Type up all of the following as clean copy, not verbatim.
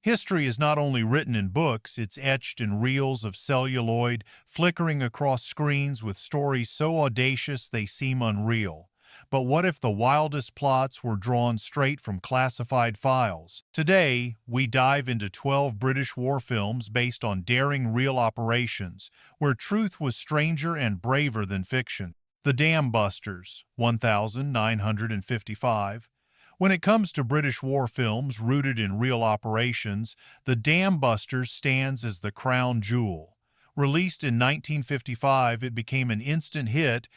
History is not only written in books, it's etched in reels of celluloid, flickering across screens with stories so audacious they seem unreal. But what if the wildest plots were drawn straight from classified files? Today, we dive into 12 British war films based on daring real operations, where truth was stranger and braver than fiction. The Dam Busters, 1955. When it comes to British war films rooted in real operations, The Dam Busters stands as the crown jewel. Released in 1955, it became an instant hit,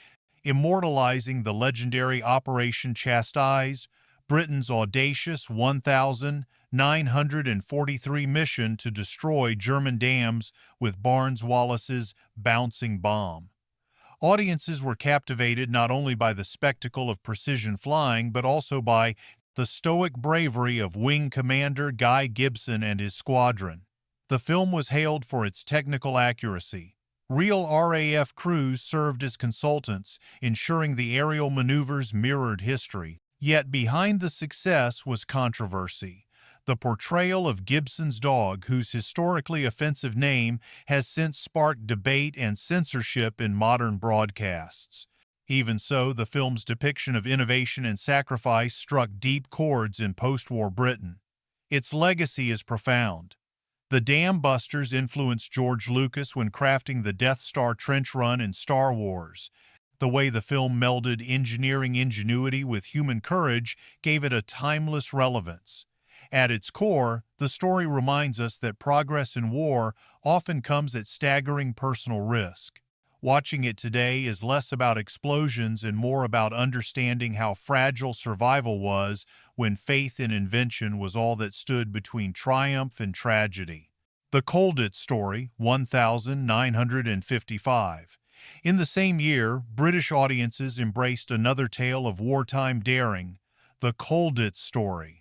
immortalizing the legendary Operation Chastise, Britain's audacious 1943 mission to destroy German dams with Barnes-Wallis's bouncing bomb. Audiences were captivated not only by the spectacle of precision flying, but also by the stoic bravery of Wing Commander Guy Gibson and his squadron. The film was hailed for its technical accuracy. Real RAF crews served as consultants, ensuring the aerial maneuvers mirrored history. Yet behind the success was controversy. The portrayal of Gibson's dog, whose historically offensive name has since sparked debate and censorship in modern broadcasts. Even so, the film's depiction of innovation and sacrifice struck deep chords in post-war Britain. Its legacy is profound. The Dam Busters influenced George Lucas when crafting the Death Star trench run in Star Wars. The way the film melded engineering ingenuity with human courage gave it a timeless relevance. At its core, the story reminds us that progress in war often comes at staggering personal risk. Watching it today is less about explosions and more about understanding how fragile survival was when faith in invention was all that stood between triumph and tragedy. The Colditz Story, 1955. In the same year, British audiences embraced another tale of wartime daring, The Colditz Story.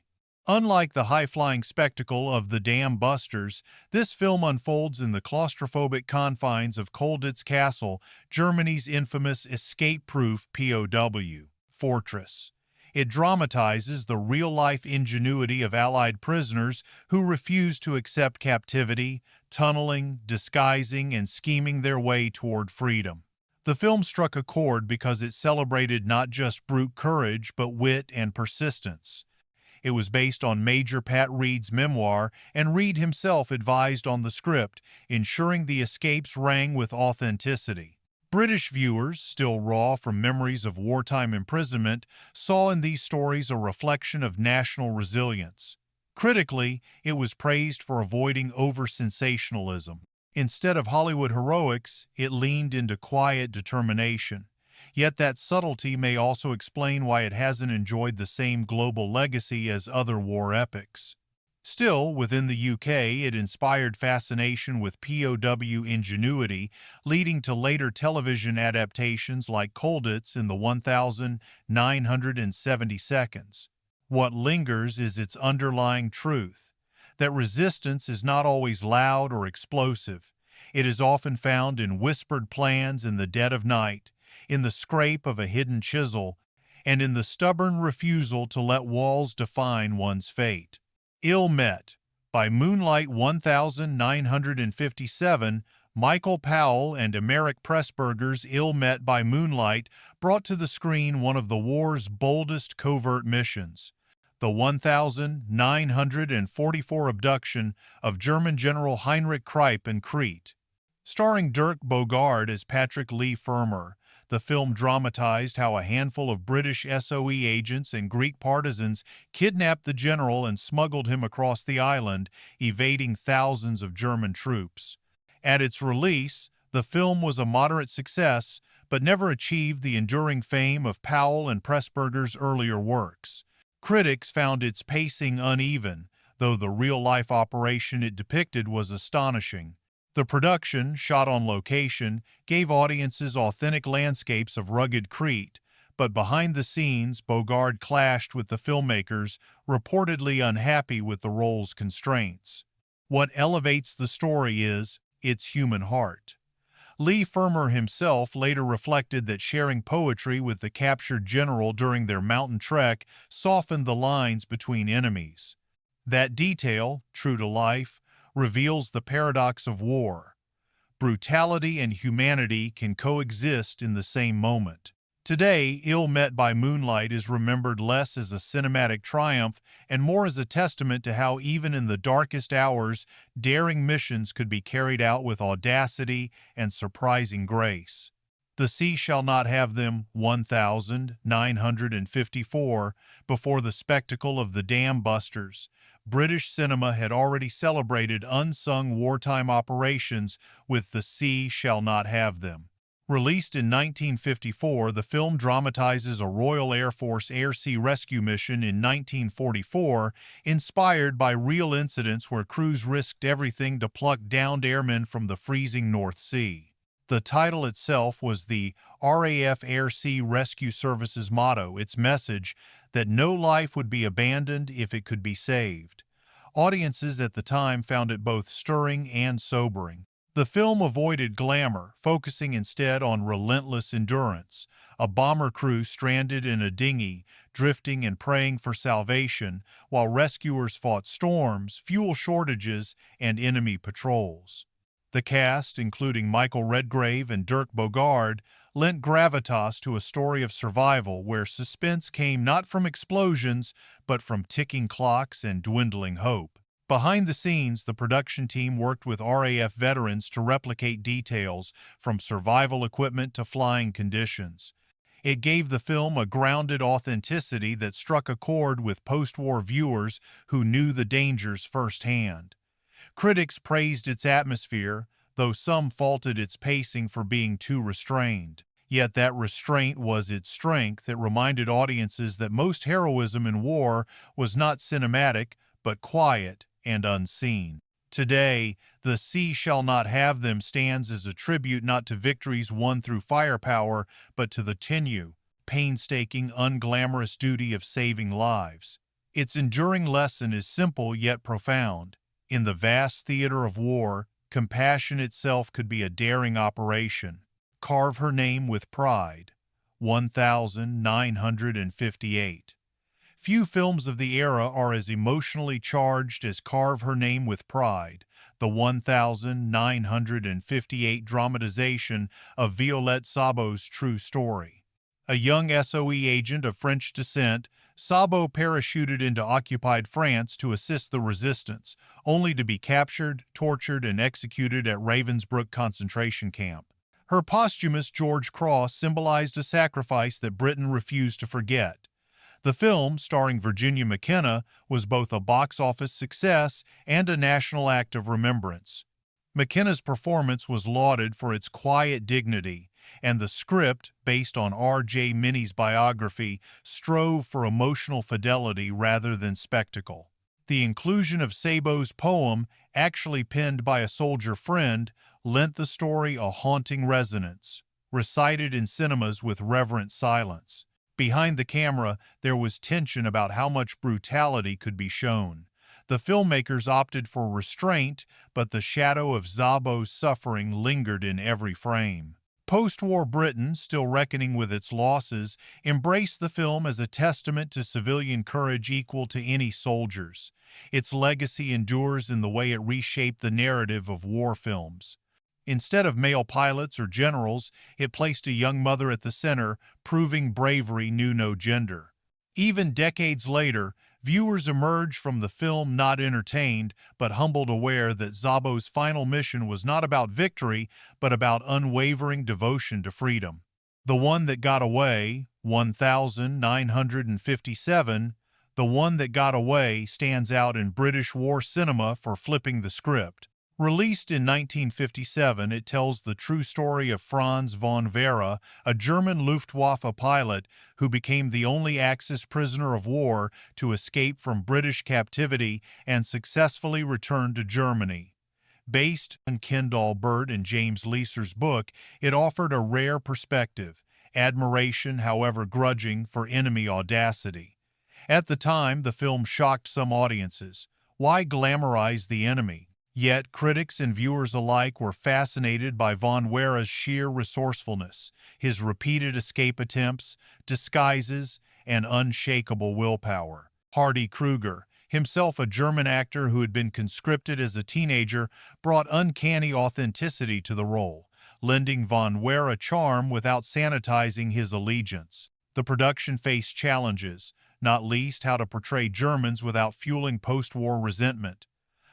Unlike the high-flying spectacle of The Dam Busters, this film unfolds in the claustrophobic confines of Colditz Castle, Germany's infamous escape-proof POW fortress. It dramatizes the real-life ingenuity of Allied prisoners who refuse to accept captivity, tunneling, disguising, and scheming their way toward freedom. The film struck a chord because it celebrated not just brute courage, but wit and persistence. It was based on Major Pat Reed's memoir, and Reed himself advised on the script, ensuring the escapes rang with authenticity. British viewers, still raw from memories of wartime imprisonment, saw in these stories a reflection of national resilience. Critically, it was praised for avoiding over-sensationalism. Instead of Hollywood heroics, it leaned into quiet determination. Yet that subtlety may also explain why it hasn't enjoyed the same global legacy as other war epics. Still, within the UK, it inspired fascination with POW ingenuity, leading to later television adaptations like Colditz in the 1970 seconds. What lingers is its underlying truth, that resistance is not always loud or explosive. It is often found in whispered plans in the dead of night, in the scrape of a hidden chisel, and in the stubborn refusal to let walls define one's fate. Ill Met, by Moonlight 1957, Michael Powell and Emeric Pressburger's Ill Met by Moonlight brought to the screen one of the war's boldest covert missions, the 1944 abduction of German General Heinrich Kryp in Crete. Starring Dirk Bogarde as Patrick Lee Firmer, the film dramatized how a handful of British SOE agents and Greek partisans kidnapped the general and smuggled him across the island, evading thousands of German troops. At its release, the film was a moderate success, but never achieved the enduring fame of Powell and Pressburger's earlier works. Critics found its pacing uneven, though the real-life operation it depicted was astonishing. The production, shot on location, gave audiences authentic landscapes of rugged Crete, but behind the scenes, Bogarde clashed with the filmmakers, reportedly unhappy with the role's constraints. What elevates the story is its human heart. Lee Firmer himself later reflected that sharing poetry with the captured general during their mountain trek softened the lines between enemies. That detail, true to life, reveals the paradox of war. Brutality and humanity can coexist in the same moment. Today, Ill Met by Moonlight is remembered less as a cinematic triumph and more as a testament to how even in the darkest hours, daring missions could be carried out with audacity and surprising grace. The Sea Shall Not Have Them 1954, before the spectacle of the Dam Busters, British cinema had already celebrated unsung wartime operations with The Sea Shall Not Have Them. Released in 1954, the film dramatizes a Royal Air Force air-sea rescue mission in 1944, inspired by real incidents where crews risked everything to pluck downed airmen from the freezing North Sea. The title itself was the RAF Air Sea Rescue Service's motto, its message that no life would be abandoned if it could be saved. Audiences at the time found it both stirring and sobering. The film avoided glamour, focusing instead on relentless endurance, a bomber crew stranded in a dinghy, drifting and praying for salvation, while rescuers fought storms, fuel shortages, and enemy patrols. The cast, including Michael Redgrave and Dirk Bogarde, lent gravitas to a story of survival where suspense came not from explosions, but from ticking clocks and dwindling hope. Behind the scenes, the production team worked with RAF veterans to replicate details, from survival equipment to flying conditions. It gave the film a grounded authenticity that struck a chord with post-war viewers who knew the dangers firsthand. Critics praised its atmosphere, though some faulted its pacing for being too restrained. Yet that restraint was its strength. It reminded audiences that most heroism in war was not cinematic, but quiet and unseen. Today, The Sea Shall Not Have Them stands as a tribute not to victories won through firepower, but to the tenuous, painstaking, unglamorous duty of saving lives. Its enduring lesson is simple yet profound. In the vast theater of war, compassion itself could be a daring operation. Carve Her Name with Pride, 1958. Few films of the era are as emotionally charged as Carve Her Name with Pride, the 1958 dramatization of Violette Szabo's true story. A young SOE agent of French descent, Szabo parachuted into occupied France to assist the resistance, only to be captured, tortured, and executed at Ravensbrück concentration camp. Her posthumous George Cross symbolized a sacrifice that Britain refused to forget. The film, starring Virginia McKenna, was both a box office success and a national act of remembrance. McKenna's performance was lauded for its quiet dignity, and the script, based on R.J. Minnie's biography, strove for emotional fidelity rather than spectacle. The inclusion of Szabo's poem, actually penned by a soldier friend, lent the story a haunting resonance, recited in cinemas with reverent silence. Behind the camera, there was tension about how much brutality could be shown. The filmmakers opted for restraint, but the shadow of Szabo's suffering lingered in every frame. Post-war Britain, still reckoning with its losses, embraced the film as a testament to civilian courage equal to any soldier's. Its legacy endures in the way it reshaped the narrative of war films. Instead of male pilots or generals, it placed a young mother at the center, proving bravery knew no gender. Even decades later, viewers emerged from the film not entertained, but humbled, aware that Szabo's final mission was not about victory, but about unwavering devotion to freedom. The One That Got Away, 1957, The One That Got Away stands out in British war cinema for flipping the script. Released in 1957, it tells the true story of Franz von Vera, a German Luftwaffe pilot who became the only Axis prisoner of war to escape from British captivity and successfully return to Germany. Based on Kendall Burt and James Leeser's book, it offered a rare perspective, admiration, however grudging, for enemy audacity. At the time, the film shocked some audiences. Why glamorize the enemy? Yet critics and viewers alike were fascinated by von Wera's sheer resourcefulness, his repeated escape attempts, disguises, and unshakable willpower. Hardy Kruger, himself a German actor who had been conscripted as a teenager, brought uncanny authenticity to the role, lending von Wehr a charm without sanitizing his allegiance. The production faced challenges, not least how to portray Germans without fueling post-war resentment.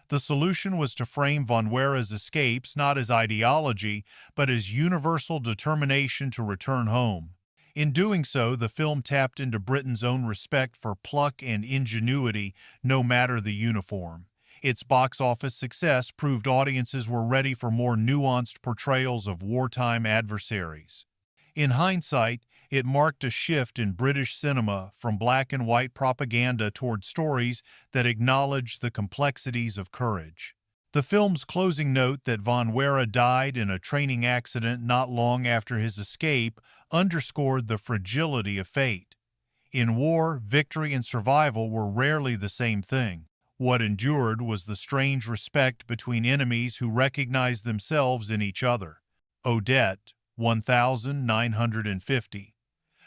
The solution was to frame von Wehr's escapes not as ideology, but as universal determination to return home. In doing so, the film tapped into Britain's own respect for pluck and ingenuity, no matter the uniform. Its box office success proved audiences were ready for more nuanced portrayals of wartime adversaries. In hindsight, it marked a shift in British cinema from black and white propaganda toward stories that acknowledged the complexities of courage. The film's closing note that von Wehr died in a training accident not long after his escape underscored the fragility of fate. In war, victory and survival were rarely the same thing. What endured was the strange respect between enemies who recognized themselves in each other. Odette, 1950.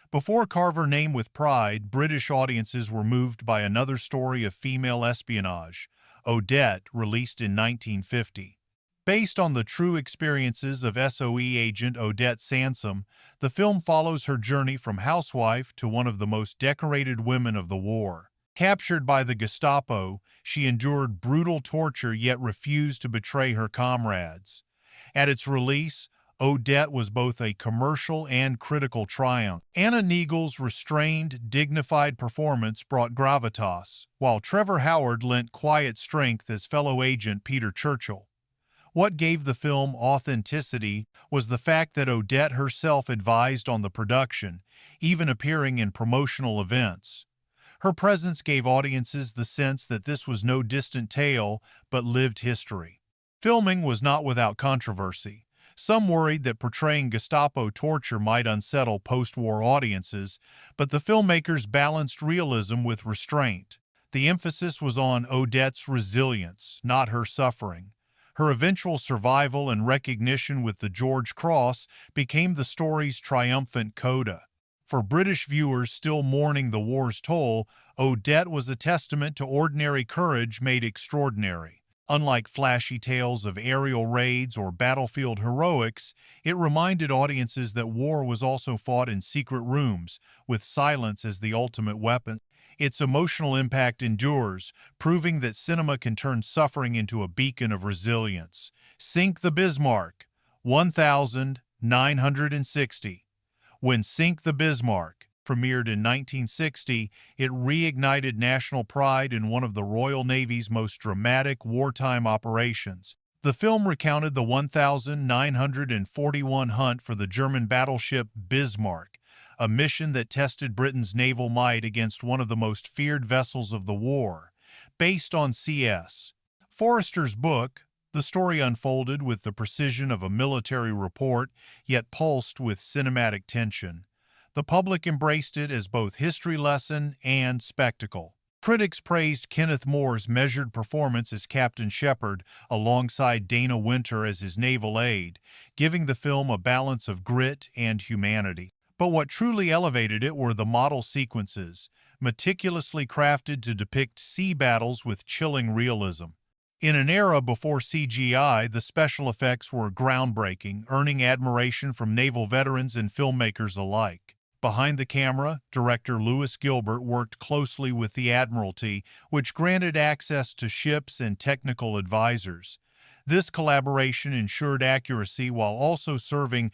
Before Carve Her Name with Pride, British audiences were moved by another story of female espionage, Odette, released in 1950. Based on the true experiences of SOE agent Odette Sansom, the film follows her journey from housewife to one of the most decorated women of the war. Captured by the Gestapo, she endured brutal torture yet refused to betray her comrades. At its release, Odette was both a commercial and critical triumph. Anna Neagle's restrained, dignified performance brought gravitas, while Trevor Howard lent quiet strength as fellow agent Peter Churchill. What gave the film authenticity was the fact that Odette herself advised on the production, even appearing in promotional events. Her presence gave audiences the sense that this was no distant tale, but lived history. Filming was not without controversy. Some worried that portraying Gestapo torture might unsettle post-war audiences, but the filmmakers balanced realism with restraint. The emphasis was on Odette's resilience, not her suffering. Her eventual survival and recognition with the George Cross became the story's triumphant coda. For British viewers still mourning the war's toll, Odette was a testament to ordinary courage made extraordinary. Unlike flashy tales of aerial raids or battlefield heroics, it reminded audiences that war was also fought in secret rooms, with silence as the ultimate weapon. Its emotional impact endures, proving that cinema can turn suffering into a beacon of resilience. Sink the Bismarck, 1960. When Sink the Bismarck premiered in 1960, it reignited national pride in one of the Royal Navy's most dramatic wartime operations. The film recounted the 1941 hunt for the German battleship Bismarck, a mission that tested Britain's naval might against one of the most feared vessels of the war. Based on C.S. Forrester's book, the story unfolded with the precision of a military report, yet pulsed with cinematic tension. The public embraced it as both history lesson and spectacle. Critics praised Kenneth Moore's measured performance as Captain Shepard alongside Dana Winter as his naval aide, giving the film a balance of grit and humanity. But what truly elevated it were the model sequences, meticulously crafted to depict sea battles with chilling realism. In an era before CGI, the special effects were groundbreaking, earning admiration from naval veterans and filmmakers alike. Behind the camera, director Lewis Gilbert worked closely with the Admiralty, which granted access to ships and technical advisors. This collaboration ensured accuracy while also serving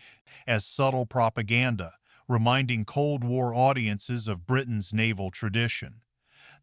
as subtle propaganda, reminding Cold War audiences of Britain's naval tradition.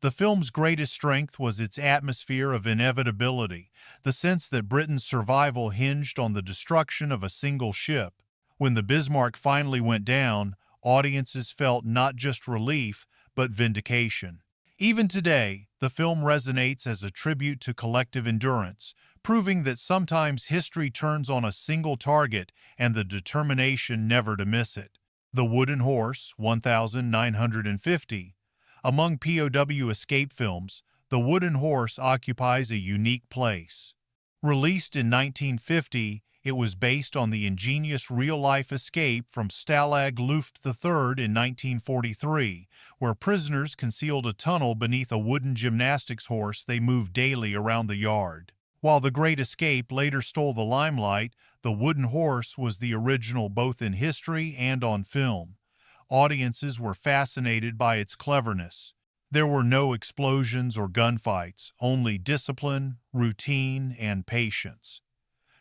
The film's greatest strength was its atmosphere of inevitability, the sense that Britain's survival hinged on the destruction of a single ship. When the Bismarck finally went down, audiences felt not just relief, but vindication. Even today, the film resonates as a tribute to collective endurance, proving that sometimes history turns on a single target and the determination never to miss it. The Wooden Horse, 1950. Among POW escape films, The Wooden Horse occupies a unique place. Released in 1950, It was based on the ingenious real-life escape from Stalag Luft III in 1943, where prisoners concealed a tunnel beneath a wooden gymnastics horse they moved daily around the yard. While The Great Escape later stole the limelight, the wooden horse was the original both in history and on film. Audiences were fascinated by its cleverness. There were no explosions or gunfights, only discipline, routine, and patience.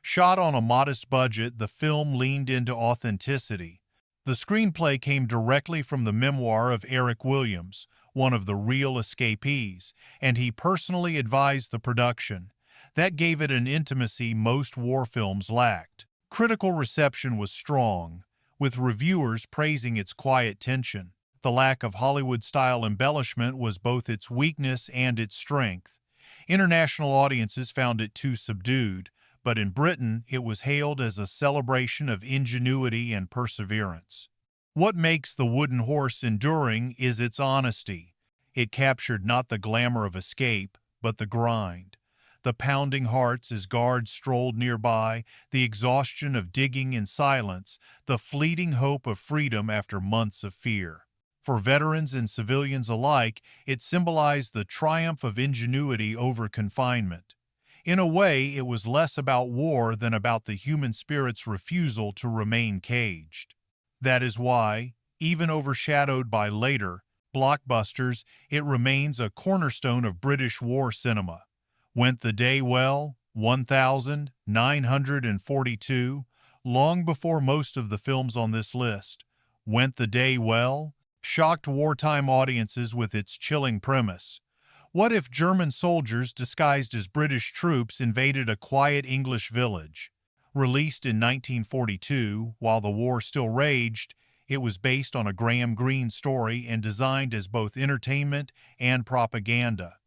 Shot on a modest budget, the film leaned into authenticity. The screenplay came directly from the memoir of Eric Williams, one of the real escapees, and he personally advised the production. That gave it an intimacy most war films lacked. Critical reception was strong, with reviewers praising its quiet tension. The lack of Hollywood-style embellishment was both its weakness and its strength. International audiences found it too subdued, but in Britain it was hailed as a celebration of ingenuity and perseverance. What makes The Wooden Horse enduring is its honesty. It captured not the glamour of escape, but the grind. The pounding hearts as guards strolled nearby, the exhaustion of digging in silence, the fleeting hope of freedom after months of fear. For veterans and civilians alike, it symbolized the triumph of ingenuity over confinement. In a way, it was less about war than about the human spirit's refusal to remain caged. That is why, even overshadowed by later blockbusters, it remains a cornerstone of British war cinema. Went the Day Well, 1942, long before most of the films on this list. Went the Day Well shocked wartime audiences with its chilling premise. What if German soldiers disguised as British troops invaded a quiet English village? Released in 1942, while the war still raged, it was based on a Graham Greene story and designed as both entertainment and propaganda.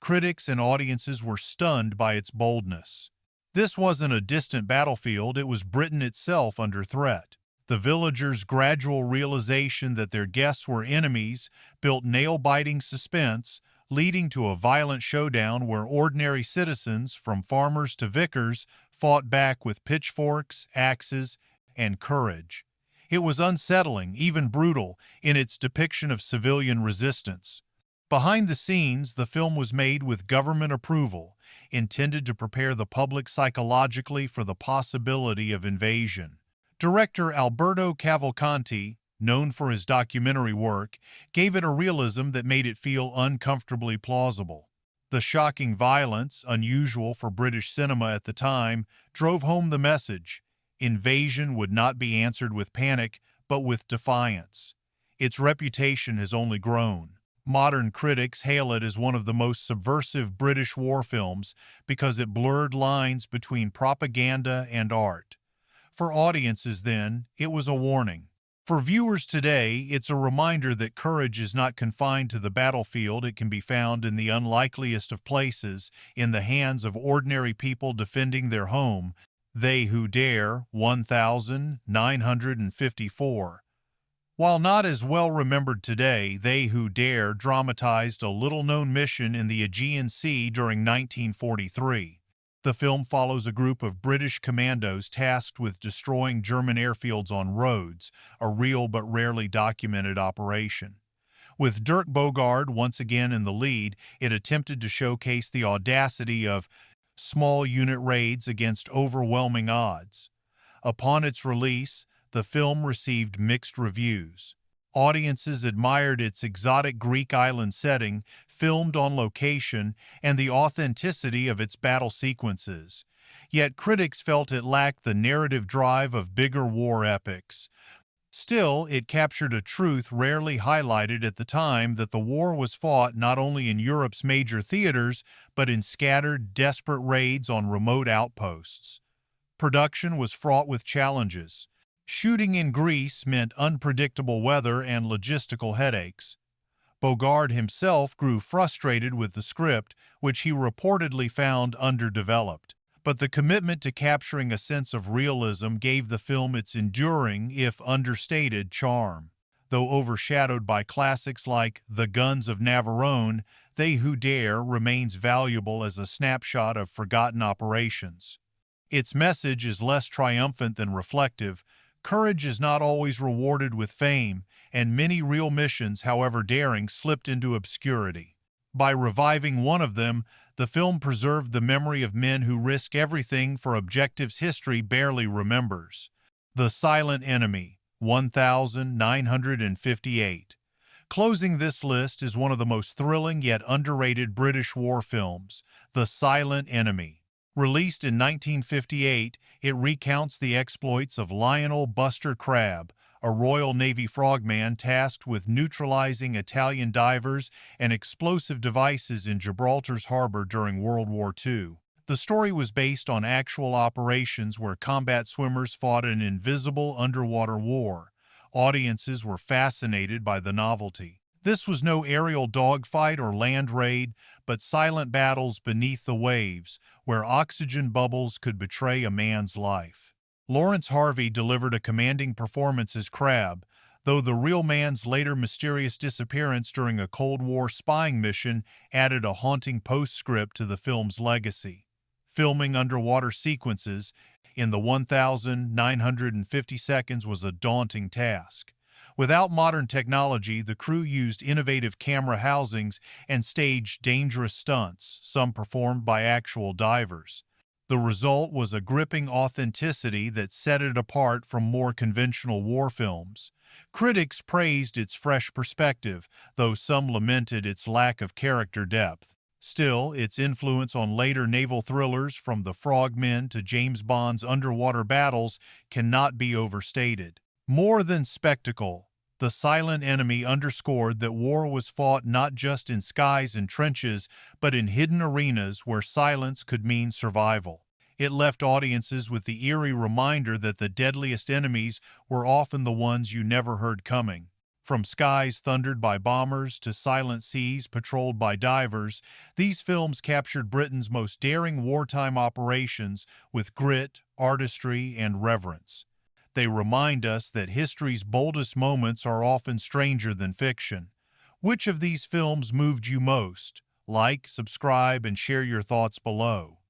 Critics and audiences were stunned by its boldness. This wasn't a distant battlefield, it was Britain itself under threat. The villagers' gradual realization that their guests were enemies built nail-biting suspense, leading to a violent showdown where ordinary citizens, from farmers to vicars, fought back with pitchforks, axes, and courage. It was unsettling, even brutal, in its depiction of civilian resistance. Behind the scenes, the film was made with government approval, intended to prepare the public psychologically for the possibility of invasion. Director Alberto Cavalcanti, known for his documentary work, gave it a realism that made it feel uncomfortably plausible. The shocking violence, unusual for British cinema at the time, drove home the message: invasion would not be answered with panic, but with defiance. Its reputation has only grown. Modern critics hail it as one of the most subversive British war films because it blurred lines between propaganda and art. For audiences then, it was a warning. For viewers today, it's a reminder that courage is not confined to the battlefield. It can be found in the unlikeliest of places, in the hands of ordinary people defending their home. They Who Dare, 1954. While not as well remembered today, They Who Dare dramatized a little-known mission in the Aegean Sea during 1943. The film follows a group of British commandos tasked with destroying German airfields on Rhodes, a real but rarely documented operation. With Dirk Bogarde once again in the lead, it attempted to showcase the audacity of small unit raids against overwhelming odds. Upon its release, the film received mixed reviews. Audiences admired its exotic Greek island setting, filmed on location, and the authenticity of its battle sequences. Yet critics felt it lacked the narrative drive of bigger war epics. Still, it captured a truth rarely highlighted at the time, that the war was fought not only in Europe's major theaters, but in scattered, desperate raids on remote outposts. Production was fraught with challenges. Shooting in Greece meant unpredictable weather and logistical headaches. Bogarde himself grew frustrated with the script, which he reportedly found underdeveloped. But the commitment to capturing a sense of realism gave the film its enduring, if understated, charm. Though overshadowed by classics like The Guns of Navarone, They Who Dare remains valuable as a snapshot of forgotten operations. Its message is less triumphant than reflective. Courage is not always rewarded with fame, and many real missions, however daring, slipped into obscurity. By reviving one of them, the film preserved the memory of men who risk everything for objectives history barely remembers. The Silent Enemy, 1958. Closing this list is one of the most thrilling yet underrated British war films, The Silent Enemy. Released in 1958, it recounts the exploits of Lionel Buster Crabbe, a Royal Navy frogman tasked with neutralizing Italian divers and explosive devices in Gibraltar's harbor during World War II. The story was based on actual operations where combat swimmers fought an invisible underwater war. Audiences were fascinated by the novelty. This was no aerial dogfight or land raid, but silent battles beneath the waves, where oxygen bubbles could betray a man's life. Lawrence Harvey delivered a commanding performance as Crabbe, though the real man's later mysterious disappearance during a Cold War spying mission added a haunting postscript to the film's legacy. Filming underwater sequences in the 1,950 seconds was a daunting task. Without modern technology, the crew used innovative camera housings and staged dangerous stunts, some performed by actual divers. The result was a gripping authenticity that set it apart from more conventional war films. Critics praised its fresh perspective, though some lamented its lack of character depth. Still, its influence on later naval thrillers, from The Frogmen to James Bond's underwater battles, cannot be overstated. More than spectacle, The Silent Enemy underscored that war was fought not just in skies and trenches, but in hidden arenas where silence could mean survival. It left audiences with the eerie reminder that the deadliest enemies were often the ones you never heard coming. From skies thundered by bombers to silent seas patrolled by divers, these films captured Britain's most daring wartime operations with grit, artistry, and reverence. They remind us that history's boldest moments are often stranger than fiction. Which of these films moved you most? Like, subscribe, and share your thoughts below.